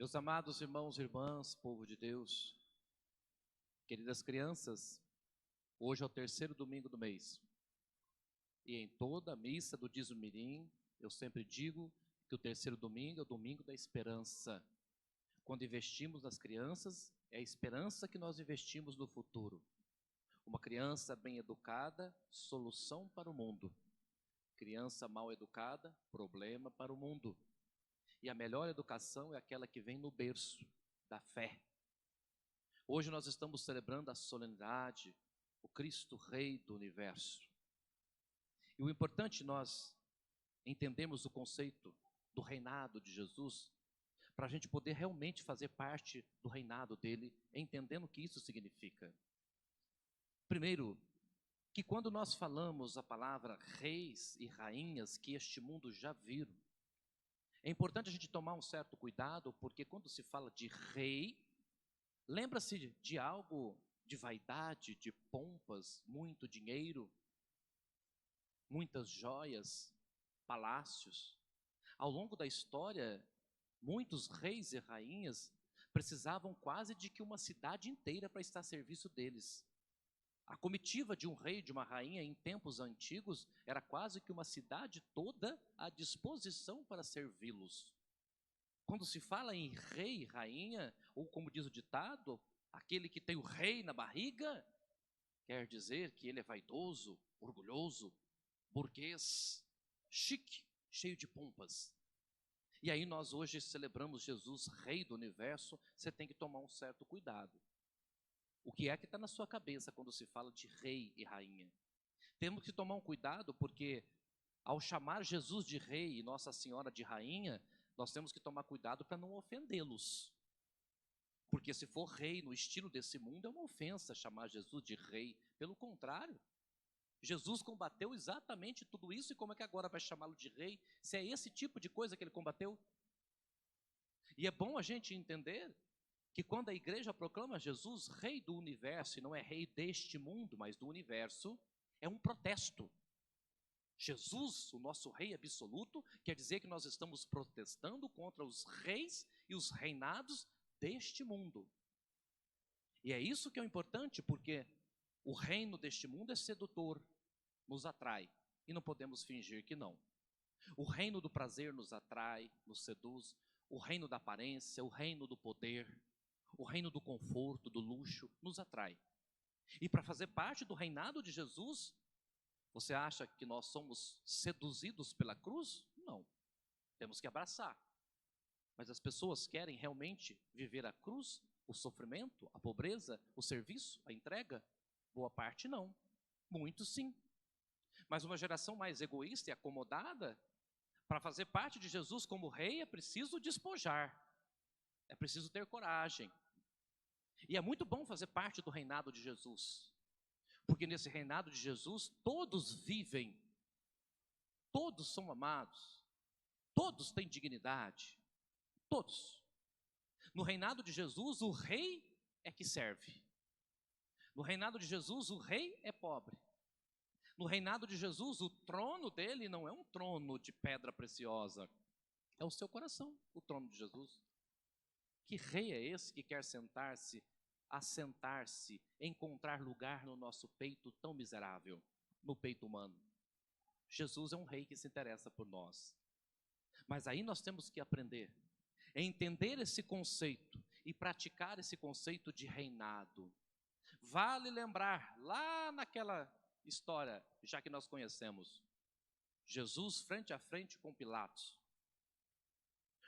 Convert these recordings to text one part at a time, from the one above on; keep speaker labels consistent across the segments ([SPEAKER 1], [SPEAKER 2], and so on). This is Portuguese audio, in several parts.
[SPEAKER 1] Meus amados irmãos e irmãs, povo de Deus, queridas crianças, hoje é o terceiro domingo do mês. E em toda a missa do Dízimo Mirim, eu sempre digo que o terceiro domingo é o domingo da esperança. Quando investimos nas crianças, é a esperança que nós investimos no futuro. Uma criança bem educada, solução para o mundo. Criança mal educada, problema para o mundo. E a melhor educação é aquela que vem no berço da fé. Hoje nós estamos celebrando a solenidade, o Cristo Rei do Universo. E o importante nós entendermos o conceito do reinado de Jesus, para a gente poder realmente fazer parte do reinado dele, entendendo o que isso significa. Primeiro, que quando nós falamos a palavra reis e rainhas que este mundo já viram, é importante a gente tomar um certo cuidado, porque quando se fala de rei, lembra-se de algo de vaidade, de pompas, muito dinheiro, muitas joias, palácios. Ao longo da história, muitos reis e rainhas precisavam quase de que uma cidade inteira para estar a serviço deles. A comitiva de um rei e de uma rainha em tempos antigos era quase que uma cidade toda à disposição para servi-los. Quando se fala em rei e rainha, ou como diz o ditado, aquele que tem o rei na barriga, quer dizer que ele é vaidoso, orgulhoso, burguês, chique, cheio de pompas. E aí nós hoje celebramos Jesus, Rei do Universo, você tem que tomar um certo cuidado. O que é que está na sua cabeça quando se fala de rei e rainha? Temos que tomar um cuidado, porque ao chamar Jesus de rei e Nossa Senhora de rainha, nós temos que tomar cuidado para não ofendê-los. Porque se for rei no estilo desse mundo, é uma ofensa chamar Jesus de rei. Pelo contrário, Jesus combateu exatamente tudo isso, e como é que agora vai chamá-lo de rei, se é esse tipo de coisa que ele combateu? E é bom a gente entender que quando a igreja proclama Jesus rei do universo, e não é rei deste mundo, mas do universo, é um protesto. Jesus, o nosso rei absoluto, quer dizer que nós estamos protestando contra os reis e os reinados deste mundo. E é isso que é importante, porque o reino deste mundo é sedutor, nos atrai, e não podemos fingir que não. O reino do prazer nos atrai, nos seduz, o reino da aparência, o reino do poder, o reino do conforto, do luxo, nos atrai. E para fazer parte do reinado de Jesus, você acha que nós somos seduzidos pela cruz? Não. Temos que abraçar. Mas as pessoas querem realmente viver a cruz, o sofrimento, a pobreza, o serviço, a entrega? Boa parte não. Muitos sim. Mas uma geração mais egoísta e acomodada, para fazer parte de Jesus como rei, é preciso despojar. É preciso ter coragem. E é muito bom fazer parte do reinado de Jesus. Porque nesse reinado de Jesus, todos vivem, todos são amados, todos têm dignidade, todos. No reinado de Jesus, o rei é que serve. No reinado de Jesus, o rei é pobre. No reinado de Jesus, o trono dele não é um trono de pedra preciosa, é o seu coração, o trono de Jesus. Que rei é esse que quer sentar-se, assentar-se, encontrar lugar no nosso peito tão miserável, no peito humano? Jesus é um rei que se interessa por nós. Mas aí nós temos que aprender a entender esse conceito e praticar esse conceito de reinado. Vale lembrar, lá naquela história, já que nós conhecemos, Jesus frente a frente com Pilatos.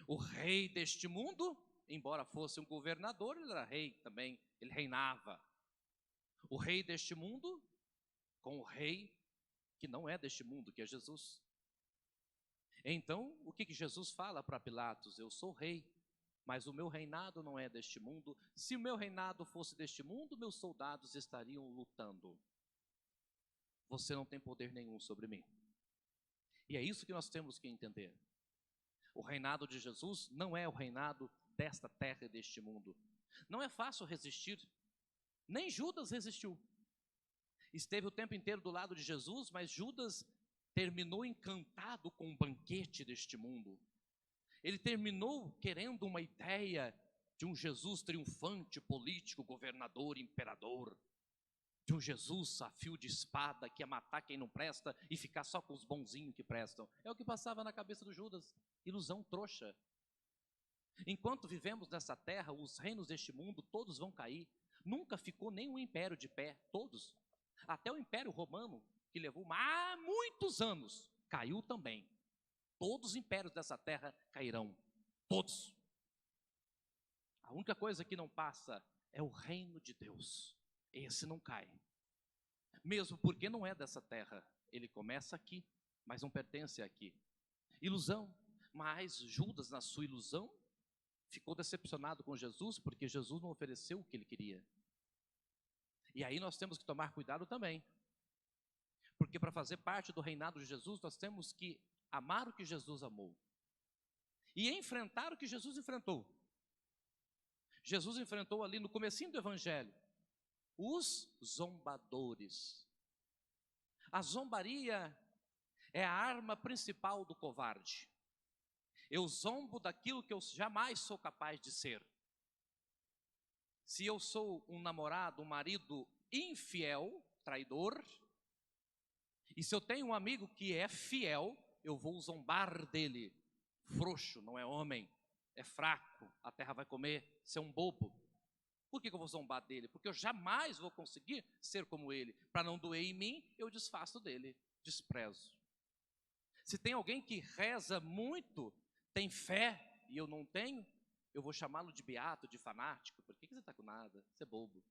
[SPEAKER 1] O rei deste mundo, embora fosse um governador, ele era rei também, ele reinava. O rei deste mundo com o rei que não é deste mundo, que é Jesus. Então, o que Jesus fala para Pilatos? Eu sou rei, mas o meu reinado não é deste mundo. Se o meu reinado fosse deste mundo, meus soldados estariam lutando. Você não tem poder nenhum sobre mim. E é isso que nós temos que entender. O reinado de Jesus não é o reinado desta terra e deste mundo. Não é fácil resistir. Nem Judas resistiu. Esteve o tempo inteiro do lado de Jesus, mas Judas terminou encantado com o banquete deste mundo. Ele terminou querendo uma ideia de um Jesus triunfante, político, governador, imperador, de um Jesus a fio de espada que ia matar quem não presta e ficar só com os bonzinhos que prestam. É o que passava na cabeça do Judas, ilusão trouxa. Enquanto vivemos nessa terra, os reinos deste mundo todos vão cair. Nunca ficou nenhum império de pé, todos. Até o Império Romano, que levou muitos anos, caiu também. Todos os impérios dessa terra cairão, todos. A única coisa que não passa é o reino de Deus. Esse não cai. Mesmo porque não é dessa terra. Ele começa aqui, mas não pertence aqui. Ilusão. Mas Judas, na sua ilusão, ficou decepcionado com Jesus, porque Jesus não ofereceu o que ele queria. E aí nós temos que tomar cuidado também. Porque para fazer parte do reinado de Jesus, nós temos que amar o que Jesus amou. E enfrentar o que Jesus enfrentou. Jesus enfrentou ali no comecinho do Evangelho os zombadores. A zombaria é a arma principal do covarde. Eu zombo daquilo que eu jamais sou capaz de ser. Se eu sou um namorado, um marido infiel, traidor, e se eu tenho um amigo que é fiel, eu vou zombar dele. Frouxo, não é homem, é fraco, a terra vai comer, você é um bobo. Por que eu vou zombar dele? Porque eu jamais vou conseguir ser como ele. Para não doer em mim, eu desfaço dele, desprezo. Se tem alguém que reza muito, tem fé, e eu não tenho, eu vou chamá-lo de beato, de fanático. Por que você está com nada? Você é bobo.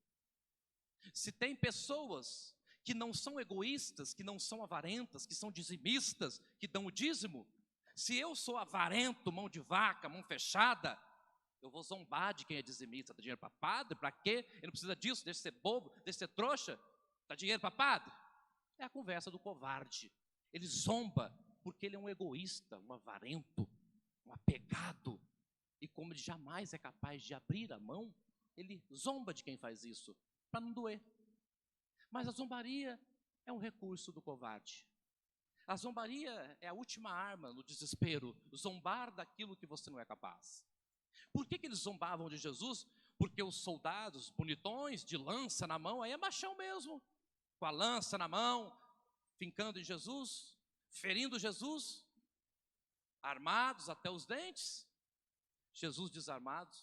[SPEAKER 1] Se tem pessoas que não são egoístas, que não são avarentas, que são dizimistas, que dão o dízimo, se eu sou avarento, mão de vaca, mão fechada, eu vou zombar de quem é dizimista. Dá dinheiro para padre? Para quê? Ele não precisa disso, deixa de ser bobo, deixa de ser trouxa. Dá dinheiro para padre? É a conversa do covarde. Ele zomba porque ele é um egoísta, um avarento, um apegado. E como ele jamais é capaz de abrir a mão, ele zomba de quem faz isso, para não doer. Mas a zombaria é um recurso do covarde. A zombaria é a última arma no desespero, zombar daquilo que você não é capaz. Por que eles zombavam de Jesus? Porque os soldados bonitões, de lança na mão, aí é machão mesmo, com a lança na mão, fincando em Jesus, ferindo Jesus, armados até os dentes. Jesus desarmado,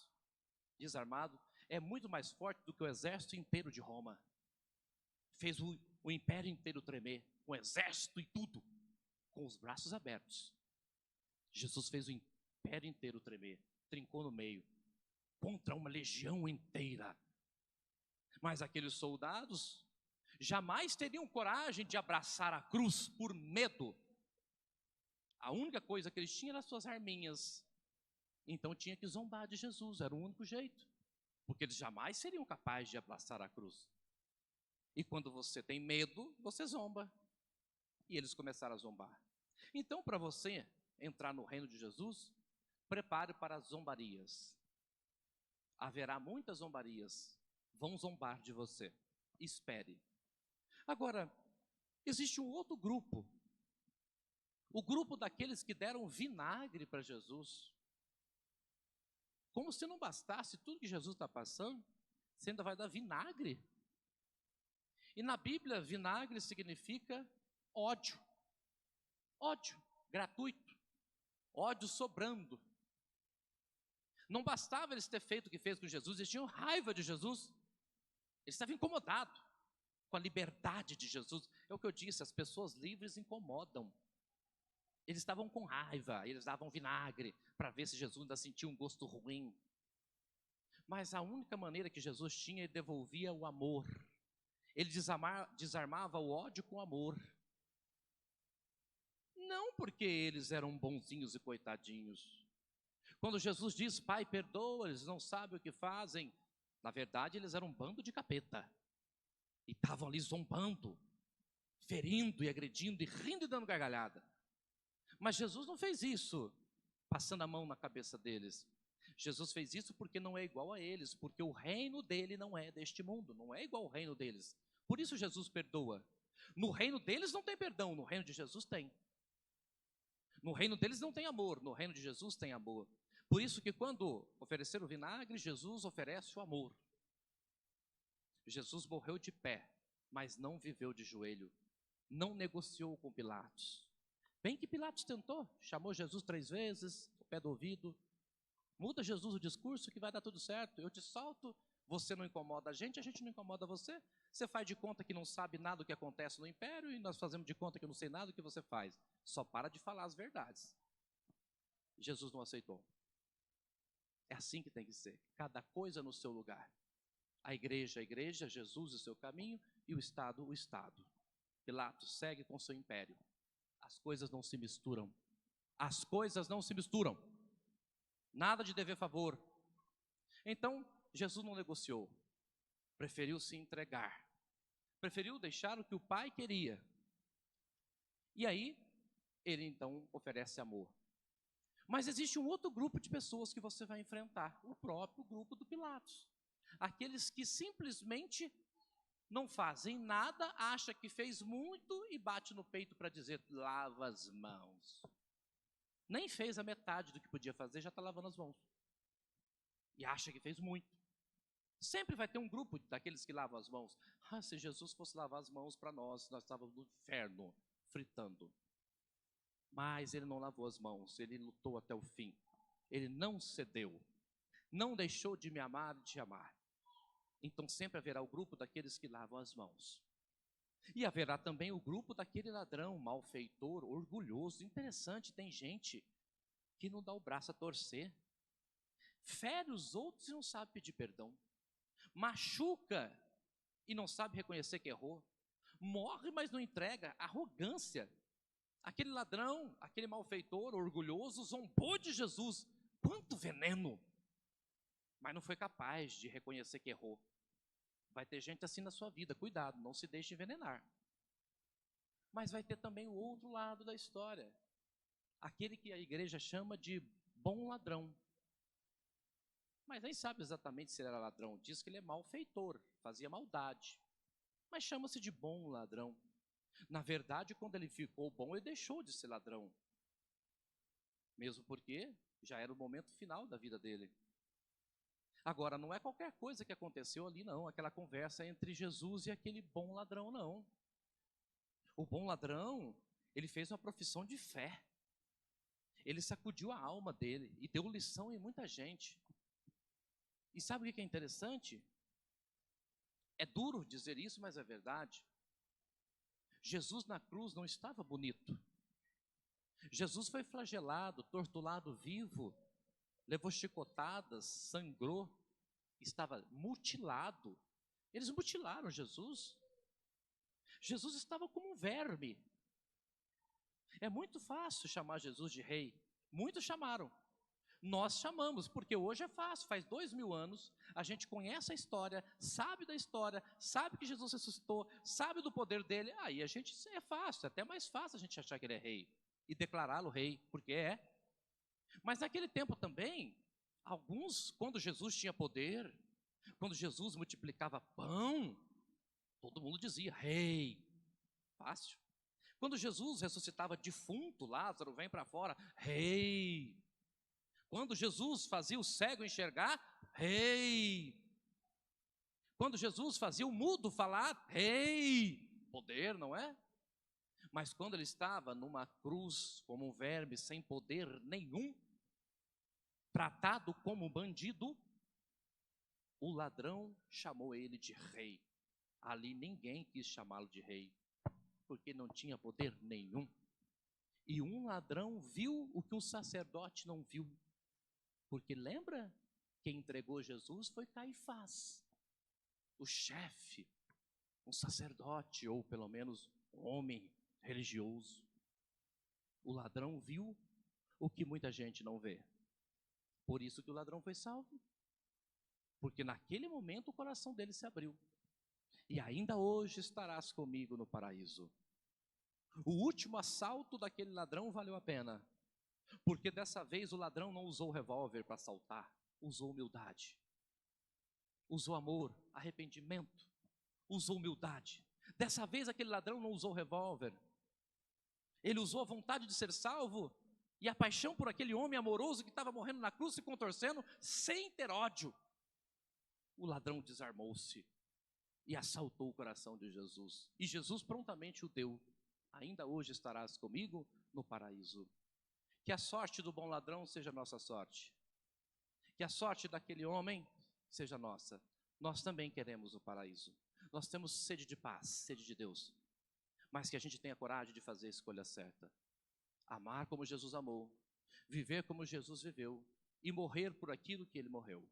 [SPEAKER 1] é muito mais forte do que o exército inteiro de Roma. Fez o império inteiro tremer, com o exército e tudo, com os braços abertos. Jesus fez o império inteiro tremer, trincou no meio, contra uma legião inteira. Mas aqueles soldados jamais teriam coragem de abraçar a cruz por medo. A única coisa que eles tinham eram as suas arminhas. Então tinha que zombar de Jesus, era o único jeito. Porque eles jamais seriam capazes de abraçar a cruz. E quando você tem medo, você zomba. E eles começaram a zombar. Então, para você entrar no reino de Jesus, prepare para as zombarias. Haverá muitas zombarias. Vão zombar de você. Espere. Agora, existe um outro grupo. O grupo daqueles que deram vinagre para Jesus. Como se não bastasse tudo que Jesus está passando, você ainda vai dar vinagre. E na Bíblia, vinagre significa ódio. Ódio gratuito. Ódio sobrando. Não bastava eles ter feito o que fez com Jesus, eles tinham raiva de Jesus. Eles estavam incomodados com a liberdade de Jesus. É o que eu disse, as pessoas livres incomodam. Eles estavam com raiva, eles davam vinagre para ver se Jesus ainda sentia um gosto ruim. Mas a única maneira que Jesus tinha, ele devolvia o amor. Ele desarmava o ódio com amor. Não porque eles eram bonzinhos e coitadinhos. Quando Jesus diz, Pai, perdoa, eles não sabem o que fazem. Na verdade, eles eram um bando de capeta. E estavam ali zombando, ferindo e agredindo, e rindo e dando gargalhada. Mas Jesus não fez isso, passando a mão na cabeça deles. Jesus fez isso porque não é igual a eles, porque o reino dele não é deste mundo, não é igual ao reino deles. Por isso Jesus perdoa. No reino deles não tem perdão, no reino de Jesus tem. No reino deles não tem amor, no reino de Jesus tem amor. Por isso que quando ofereceram o vinagre, Jesus oferece o amor. Jesus morreu de pé, mas não viveu de joelho, não negociou com Pilatos. Bem que Pilatos tentou, chamou Jesus 3 vezes, o pé do ouvido, muda Jesus o discurso que vai dar tudo certo, eu te solto, você não incomoda a gente não incomoda você, você faz de conta que não sabe nada do que acontece no império e nós fazemos de conta que eu não sei nada do que você faz, só para de falar as verdades. Jesus não aceitou. É assim que tem que ser, cada coisa no seu lugar. A igreja, Jesus o seu caminho e o Estado. Pilatos segue com seu império. As coisas não se misturam. As coisas não se misturam. Nada de dever favor. Então, Jesus não negociou. Preferiu se entregar. Preferiu deixar o que o Pai queria. E aí, ele então oferece amor. Mas existe um outro grupo de pessoas que você vai enfrentar. O próprio grupo do Pilatos. Aqueles que simplesmente não fazem nada, acha que fez muito e bate no peito para dizer, lava as mãos. Nem fez a metade do que podia fazer, já está lavando as mãos. E acha que fez muito. Sempre vai ter um grupo daqueles que lavam as mãos. Ah, se Jesus fosse lavar as mãos para nós estávamos no inferno, fritando. Mas ele não lavou as mãos, ele lutou até o fim. Ele não cedeu. Não deixou de me amar e de amar. Então sempre haverá o grupo daqueles que lavam as mãos. E haverá também o grupo daquele ladrão, malfeitor, orgulhoso. Interessante, tem gente que não dá o braço a torcer. Fere os outros e não sabe pedir perdão. Machuca e não sabe reconhecer que errou. Morre, mas não entrega. Arrogância. Aquele ladrão, aquele malfeitor, orgulhoso, zombou de Jesus. Quanto veneno! Mas não foi capaz de reconhecer que errou. Vai ter gente assim na sua vida, cuidado, não se deixe envenenar. Mas vai ter também o outro lado da história. Aquele que a igreja chama de bom ladrão. Mas nem sabe exatamente se ele era ladrão. Diz que ele é malfeitor, fazia maldade. Mas chama-se de bom ladrão. Na verdade, quando ele ficou bom, ele deixou de ser ladrão. Mesmo porque já era o momento final da vida dele. Agora, não é qualquer coisa que aconteceu ali, não. Aquela conversa entre Jesus e aquele bom ladrão, não. O bom ladrão, ele fez uma profissão de fé. Ele sacudiu a alma dele e deu lição em muita gente. E sabe o que é interessante? É duro dizer isso, mas é verdade. Jesus na cruz não estava bonito. Jesus foi flagelado, torturado vivo, levou chicotadas, sangrou, estava mutilado. Eles mutilaram Jesus. Jesus estava como um verme. É muito fácil chamar Jesus de rei. Muitos chamaram. Nós chamamos, porque hoje é fácil, faz 2000 anos, a gente conhece a história, sabe da história, sabe que Jesus ressuscitou, sabe do poder dele, aí a gente, é fácil, é até mais fácil a gente achar que ele é rei, e declará-lo rei, porque é. Mas naquele tempo também, alguns, quando Jesus tinha poder, quando Jesus multiplicava pão, todo mundo dizia, rei, fácil. Quando Jesus ressuscitava defunto, Lázaro vem para fora, rei. Quando Jesus fazia o cego enxergar, rei. Quando Jesus fazia o mudo falar, rei. Poder, não é? Mas quando ele estava numa cruz, como um verme, sem poder nenhum, tratado como bandido, o ladrão chamou ele de rei. Ali ninguém quis chamá-lo de rei, porque não tinha poder nenhum. E um ladrão viu o que um sacerdote não viu. Porque lembra, quem entregou Jesus foi Caifás, o chefe, um sacerdote, ou pelo menos um homem religioso. O ladrão viu o que muita gente não vê. Por isso que o ladrão foi salvo. Porque naquele momento o coração dele se abriu. E ainda hoje estarás comigo no paraíso. O último assalto daquele ladrão valeu a pena. Porque dessa vez o ladrão não usou revólver para assaltar, usou humildade, usou amor, arrependimento, usou humildade. Dessa vez aquele ladrão não usou revólver, ele usou a vontade de ser salvo E a paixão por aquele homem amoroso que estava morrendo na cruz, se contorcendo, sem ter ódio. O ladrão desarmou-se e assaltou o coração de Jesus. E Jesus prontamente o deu. Ainda hoje estarás comigo no paraíso. Que a sorte do bom ladrão seja nossa sorte. Que a sorte daquele homem seja nossa. Nós também queremos o paraíso. Nós temos sede de paz, sede de Deus. Mas que a gente tenha coragem de fazer a escolha certa. Amar como Jesus amou. Viver como Jesus viveu. E morrer por aquilo que ele morreu.